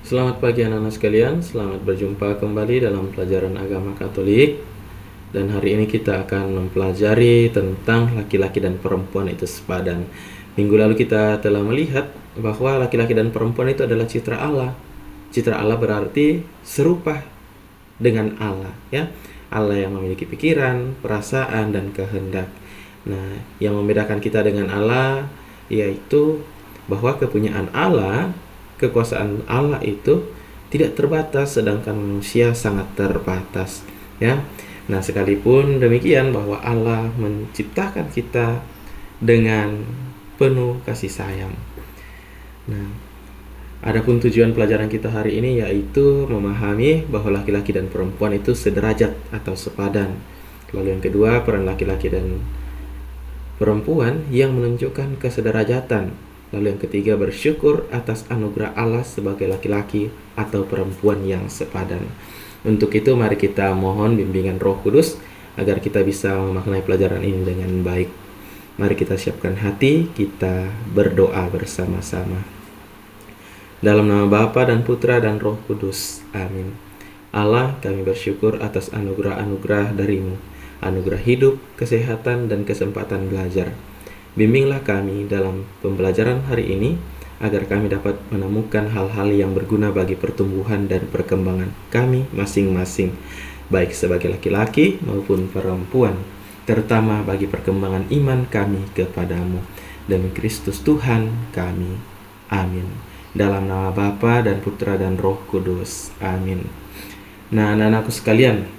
Selamat pagi anak-anak sekalian, selamat berjumpa kembali dalam pelajaran agama Katolik. Dan hari ini kita akan mempelajari tentang laki-laki dan perempuan itu sepadan. Minggu lalu kita telah melihat bahwa laki-laki dan perempuan itu adalah citra Allah. Citra Allah berarti serupa dengan Allah, ya. Allah yang memiliki pikiran, perasaan, dan kehendak. Nah, yang membedakan kita dengan Allah yaitu bahwa kepunyaan Allah, kekuasaan Allah itu tidak terbatas, sedangkan manusia sangat terbatas, ya. Nah, sekalipun demikian bahwa Allah menciptakan kita dengan penuh kasih sayang. Nah, adapun tujuan pelajaran kita hari ini yaitu memahami bahwa laki-laki dan perempuan itu sederajat atau sepadan. Lalu yang kedua, peran laki-laki dan perempuan yang menunjukkan kesederajatan. Lalu yang ketiga, bersyukur atas anugerah Allah sebagai laki-laki atau perempuan yang sepadan. Untuk itu mari kita mohon bimbingan Roh Kudus agar kita bisa memaknai pelajaran ini dengan baik. Mari kita siapkan hati, kita berdoa bersama-sama. Dalam nama Bapa dan Putra dan Roh Kudus. Amin. Allah, kami bersyukur atas anugerah-anugerah dari-Mu, anugerah hidup, kesehatan, dan kesempatan belajar. Bimbinglah kami dalam pembelajaran hari ini, agar kami dapat menemukan hal-hal yang berguna bagi pertumbuhan dan perkembangan kami masing-masing, baik sebagai laki-laki maupun perempuan, terutama bagi perkembangan iman kami kepadamu. Demi Kristus Tuhan kami. Amin. Dalam nama Bapa dan Putra dan Roh Kudus. Amin. Nah, anak-anakku sekalian,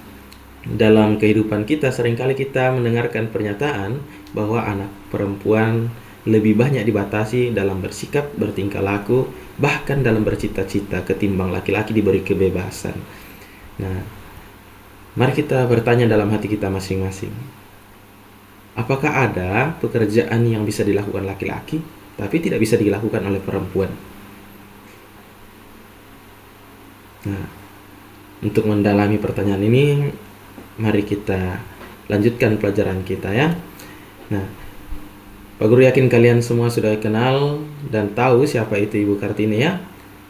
dalam kehidupan kita seringkali kita mendengarkan pernyataan bahwa anak perempuan lebih banyak dibatasi dalam bersikap, bertingkah laku, bahkan dalam bercita-cita ketimbang laki-laki diberi kebebasan. Nah, mari kita bertanya dalam hati kita masing-masing. Apakah ada pekerjaan yang bisa dilakukan laki-laki, tapi tidak bisa dilakukan oleh perempuan? Nah, untuk mendalami pertanyaan ini, mari kita lanjutkan pelajaran kita, ya. Nah, Pak Guru yakin kalian semua sudah kenal dan tahu siapa itu Ibu Kartini, ya.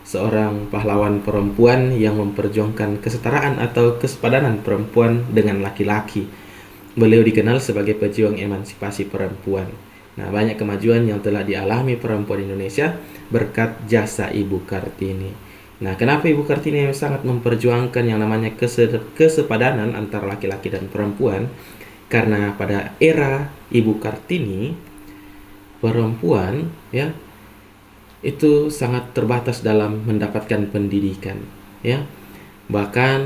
Seorang pahlawan perempuan yang memperjuangkan kesetaraan atau kesepadanan perempuan dengan laki-laki. Beliau dikenal sebagai pejuang emansipasi perempuan. Nah, banyak kemajuan yang telah dialami perempuan Indonesia berkat jasa Ibu Kartini. Nah, kenapa Ibu Kartini sangat memperjuangkan yang namanya kesepadanan antara laki-laki dan perempuan? Karena pada era Ibu Kartini, perempuan, ya, itu sangat terbatas dalam mendapatkan pendidikan, ya. Bahkan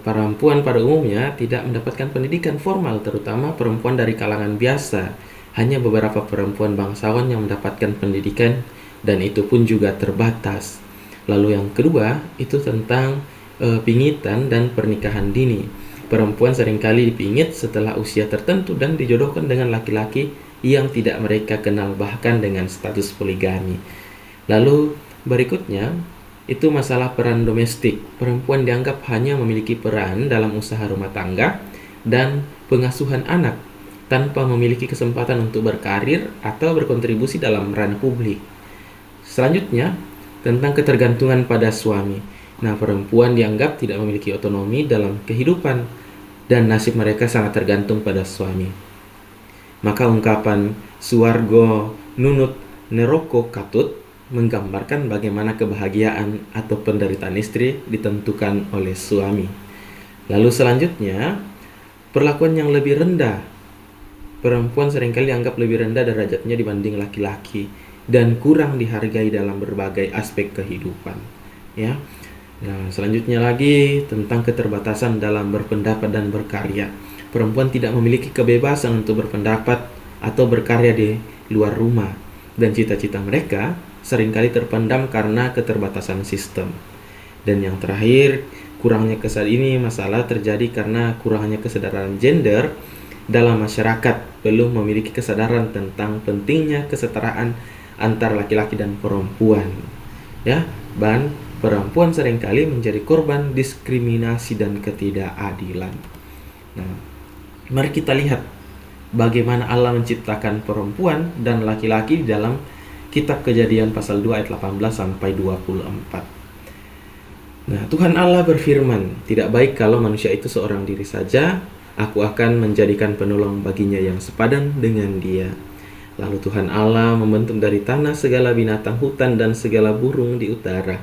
perempuan pada umumnya tidak mendapatkan pendidikan formal, terutama perempuan dari kalangan biasa. Hanya beberapa perempuan bangsawan yang mendapatkan pendidikan, dan itu pun juga terbatas. Lalu yang kedua itu tentang pingitan dan pernikahan dini. Perempuan seringkali dipingit setelah usia tertentu dan dijodohkan dengan laki-laki yang tidak mereka kenal, bahkan dengan status poligami. Lalu berikutnya itu masalah peran domestik. Perempuan dianggap hanya memiliki peran dalam usaha rumah tangga dan pengasuhan anak, tanpa memiliki kesempatan untuk berkarir atau berkontribusi dalam ranah publik. Selanjutnya tentang ketergantungan pada suami. Nah, perempuan dianggap tidak memiliki otonomi dalam kehidupan dan nasib mereka sangat tergantung pada suami. Maka ungkapan suwargo nunut neroko katut menggambarkan bagaimana kebahagiaan atau penderitaan istri ditentukan oleh suami. Lalu selanjutnya, perlakuan yang lebih rendah. Perempuan seringkali dianggap lebih rendah derajatnya dibanding laki-laki dan kurang dihargai dalam berbagai aspek kehidupan, ya. Nah, selanjutnya lagi tentang keterbatasan dalam berpendapat dan berkarya. Perempuan tidak memiliki kebebasan untuk berpendapat atau berkarya di luar rumah, dan cita-cita mereka seringkali terpendam karena keterbatasan sistem. Dan yang terakhir, masalah terjadi karena kurangnya kesadaran gender dalam masyarakat, belum memiliki kesadaran tentang pentingnya kesetaraan antar laki-laki dan perempuan, ya. Dan perempuan seringkali menjadi korban diskriminasi dan ketidakadilan. Nah, mari kita lihat bagaimana Allah menciptakan perempuan dan laki-laki di dalam kitab Kejadian pasal 2 ayat 18 sampai 24. Nah, Tuhan Allah berfirman, "Tidak baik kalau manusia itu seorang diri saja. Aku akan menjadikan penolong baginya yang sepadan dengan dia." Lalu Tuhan Allah membentuk dari tanah segala binatang hutan dan segala burung di utara.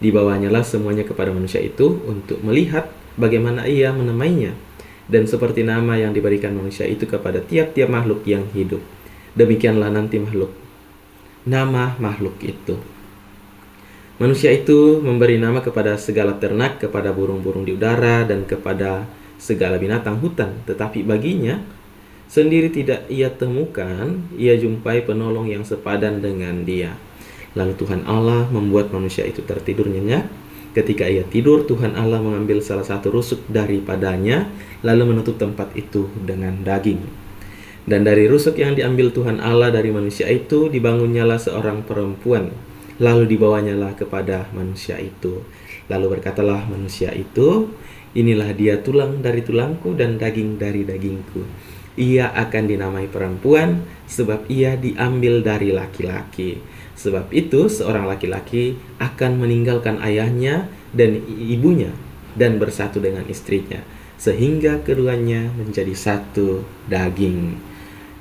Dibawanya lah semuanya kepada manusia itu untuk melihat bagaimana ia menamainya. Dan seperti nama yang diberikan manusia itu kepada tiap-tiap makhluk yang hidup, demikianlah nanti nama makhluk itu. Manusia itu memberi nama kepada segala ternak, kepada burung-burung di udara, dan kepada segala binatang hutan. Tetapi baginya sendiri tidak ia temukan, ia jumpai penolong yang sepadan dengan dia. Lalu Tuhan Allah membuat manusia itu tertidur nyenyak. Ketika ia tidur, Tuhan Allah mengambil salah satu rusuk daripadanya, lalu menutup tempat itu dengan daging. Dan dari rusuk yang diambil Tuhan Allah dari manusia itu, dibangunnyalah seorang perempuan. Lalu dibawanyalah kepada manusia itu. Lalu berkatalah manusia itu, "Inilah dia tulang dari tulangku dan daging dari dagingku. Ia akan dinamai perempuan, sebab ia diambil dari laki-laki. Sebab itu seorang laki-laki akan meninggalkan ayahnya dan ibunya dan bersatu dengan istrinya, sehingga keduanya menjadi satu daging."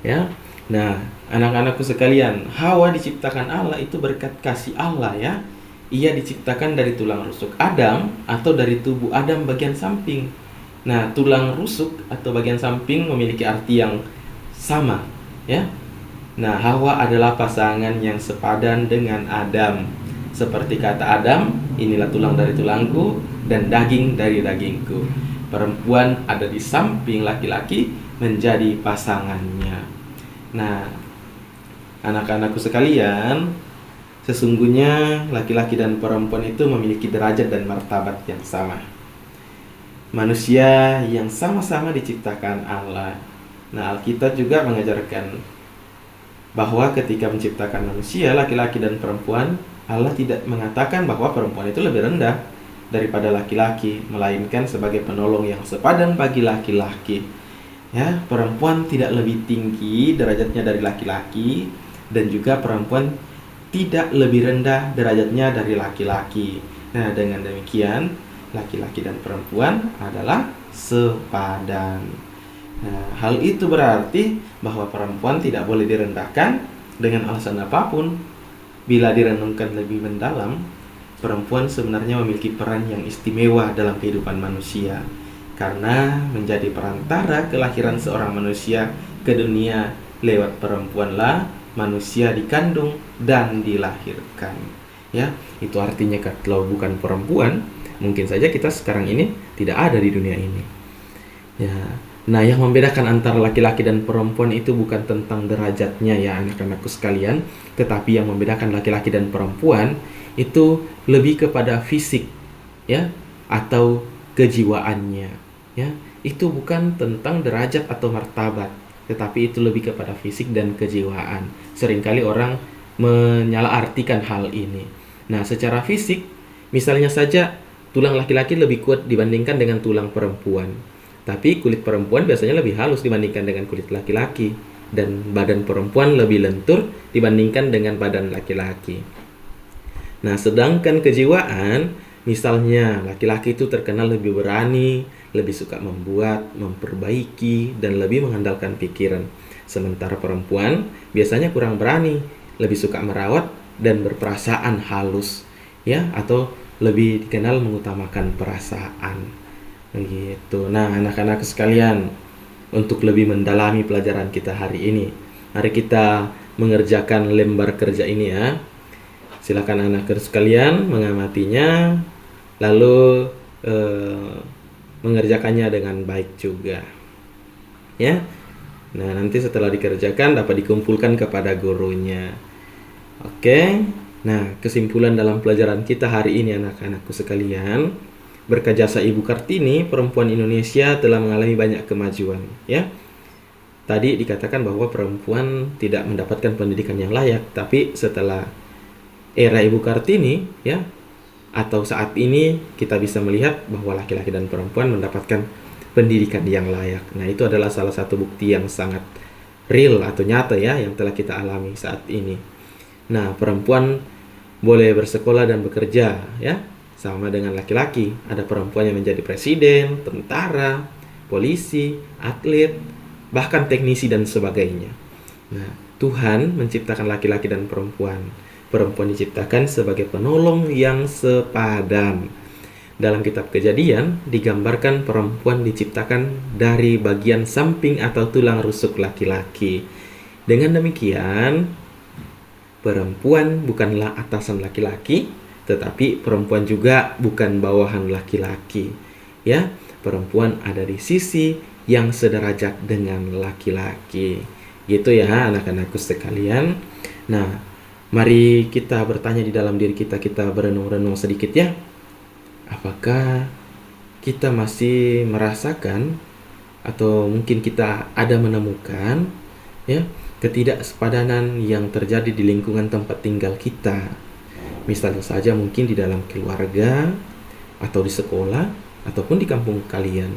Ya. Nah, anak-anakku sekalian, Hawa diciptakan Allah itu berkat kasih Allah ya. Ia diciptakan dari tulang rusuk Adam atau dari tubuh Adam bagian samping. Nah, tulang rusuk atau bagian samping memiliki arti yang sama ya. Nah, Hawa adalah pasangan yang sepadan dengan Adam. Seperti kata Adam, "Inilah tulang dari tulangku dan daging dari dagingku." Perempuan ada di samping laki-laki menjadi pasangannya. Nah, anak-anakku sekalian, sesungguhnya laki-laki dan perempuan itu memiliki derajat dan martabat yang sama. Manusia yang sama-sama diciptakan Allah. Nah, Alkitab juga mengajarkan bahwa ketika menciptakan manusia, laki-laki dan perempuan, Allah tidak mengatakan bahwa perempuan itu lebih rendah daripada laki-laki, melainkan sebagai penolong yang sepadan bagi laki-laki. Ya, perempuan tidak lebih tinggi derajatnya dari laki-laki, dan juga perempuan tidak lebih rendah derajatnya dari laki-laki. Nah, dengan demikian, laki-laki dan perempuan adalah sepadan. Nah, hal itu berarti bahwa perempuan tidak boleh direndahkan dengan alasan apapun. Bila direnungkan lebih mendalam, perempuan sebenarnya memiliki peran yang istimewa dalam kehidupan manusia, karena menjadi perantara kelahiran seorang manusia ke dunia. Lewat perempuanlah manusia dikandung dan dilahirkan. Ya, itu artinya kalau bukan perempuan, mungkin saja kita sekarang ini tidak ada di dunia ini. Ya. Nah, yang membedakan antara laki-laki dan perempuan itu bukan tentang derajatnya ya anak-anakku sekalian, tetapi yang membedakan laki-laki dan perempuan itu lebih kepada fisik ya, atau kejiwaannya ya. Itu bukan tentang derajat atau martabat, tetapi itu lebih kepada fisik dan kejiwaan. Seringkali orang menyalahartikan hal ini. Nah, secara fisik, misalnya saja tulang laki-laki lebih kuat dibandingkan dengan tulang perempuan. Tapi kulit perempuan biasanya lebih halus dibandingkan dengan kulit laki-laki, dan badan perempuan lebih lentur dibandingkan dengan badan laki-laki. Nah, sedangkan kejiwaan, misalnya laki-laki itu terkenal lebih berani, lebih suka membuat, memperbaiki, dan lebih mengandalkan pikiran. Sementara perempuan biasanya kurang berani, lebih suka merawat dan berperasaan halus, ya, atau lebih dikenal mengutamakan perasaan. Begitu. Nah, anak-anak sekalian, untuk lebih mendalami pelajaran kita hari ini, mari kita mengerjakan lembar kerja ini ya. Silakan anak sekalian mengamatinya, lalu mengerjakannya dengan baik juga. Ya. Nah, nanti setelah dikerjakan dapat dikumpulkan kepada gurunya. Oke. Nah, kesimpulan dalam pelajaran kita hari ini anak-anakku sekalian, berkat jasa Ibu Kartini, perempuan Indonesia telah mengalami banyak kemajuan, ya. Tadi dikatakan bahwa perempuan tidak mendapatkan pendidikan yang layak, tapi setelah era Ibu Kartini, ya, atau saat ini kita bisa melihat bahwa laki-laki dan perempuan mendapatkan pendidikan yang layak. Nah, itu adalah salah satu bukti yang sangat real atau nyata ya yang telah kita alami saat ini. Nah, perempuan boleh bersekolah dan bekerja, ya. sama dengan laki-laki. Ada perempuan yang menjadi presiden, tentara, polisi, atlet, bahkan teknisi dan sebagainya. Nah, Tuhan menciptakan laki-laki dan perempuan. Perempuan diciptakan sebagai penolong yang sepadan. Dalam kitab Kejadian digambarkan perempuan diciptakan dari bagian samping atau tulang rusuk laki-laki. Dengan demikian, perempuan bukanlah atasan laki-laki, tetapi perempuan juga bukan bawahan laki-laki. Ya, perempuan ada di sisi yang sederajat dengan laki-laki. Gitu ya anak-anakku sekalian. Nah, mari kita bertanya di dalam diri kita, kita berenung-renung sedikit ya. Apakah kita masih merasakan atau mungkin kita ada menemukan ya ketidaksepadanan yang terjadi di lingkungan tempat tinggal kita? Misalnya saja mungkin di dalam keluarga atau di sekolah ataupun di kampung kalian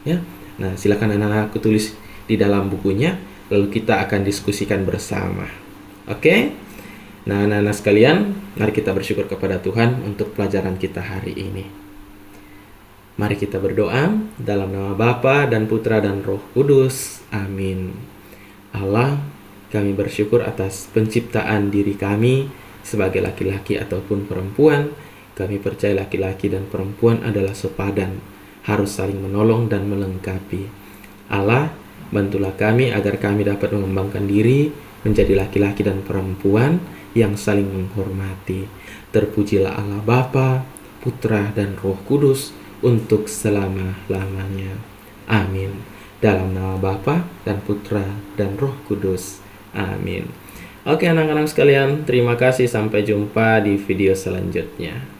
ya. Nah, silakan anak-anakku tulis di dalam bukunya, lalu kita akan diskusikan bersama. Oke? Nah, anak-anak sekalian, mari kita bersyukur kepada Tuhan untuk pelajaran kita hari ini. Mari kita berdoa dalam nama Bapa dan Putra dan Roh Kudus. Amin. Allah, kami bersyukur atas penciptaan diri kami sebagai laki-laki ataupun perempuan. Kami percaya laki-laki dan perempuan adalah sepadan, harus saling menolong dan melengkapi. Allah, bantulah kami agar kami dapat mengembangkan diri menjadi laki-laki dan perempuan yang saling menghormati. Terpujilah Allah Bapa, Putra dan Roh Kudus untuk selama-lamanya. Amin. Dalam nama Bapa dan Putra dan Roh Kudus. Amin. Oke anak-anak sekalian, terima kasih. Sampai jumpa di video selanjutnya.